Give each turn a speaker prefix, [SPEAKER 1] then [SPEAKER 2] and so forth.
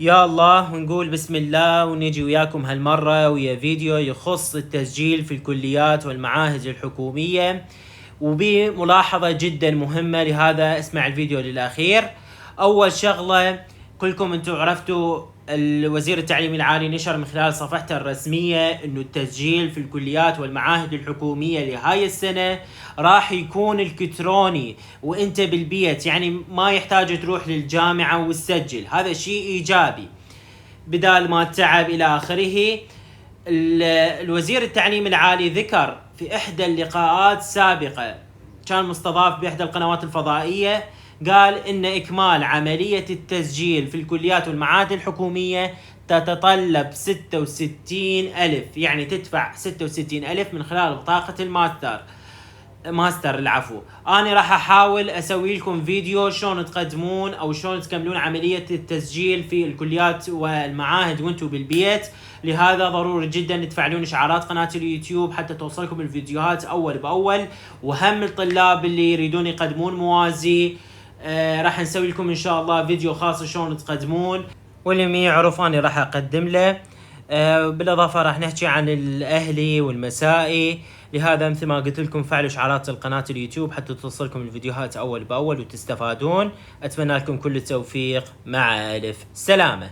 [SPEAKER 1] يا الله ونقول بسم الله ونجي وياكم هالمرة ويا فيديو يخص التسجيل في الكليات والمعاهد الحكومية، وبملاحظة جدا مهمة، لهذا اسمع الفيديو للأخير. أول شغلة، كلكم انتم عرفتوا الوزير التعليم العالي نشر من خلال صفحته الرسمية انه التسجيل في الكليات والمعاهد الحكومية لهاي السنة راح يكون الكتروني وانت بالبيت، يعني ما يحتاج تروح للجامعة وتسجل. هذا شيء ايجابي بدال ما التعب الى اخره. الوزير التعليم العالي ذكر في احدى اللقاءات السابقة، كان مستضاف باحدى القنوات الفضائية، قال ان اكمال عملية التسجيل في الكليات والمعاهد الحكومية تتطلب 66,000، يعني تدفع 66,000 من خلال بطاقة ماستر العفو. انا راح احاول اسوي لكم فيديو شلون تقدمون او شلون تكملون عملية التسجيل في الكليات والمعاهد وانتم بالبيت. لهذا ضروري جدا تفعلون اشعارات قناة اليوتيوب حتى توصلكم الفيديوهات اول باول. وهم الطلاب اللي يريدون يقدمون موازي راح نسوي لكم ان شاء الله فيديو خاص شلون تقدمون، واللي ما يعرف انا راح اقدم له. بالاضافه راح نحكي عن الاهلي والمسائي. لهذا مثل ما قلت لكم فعلوا اشعارات القناه اليوتيوب حتى توصلكم الفيديوهات اول باول وتستفادون. اتمنى لكم كل التوفيق، مع الف سلامه.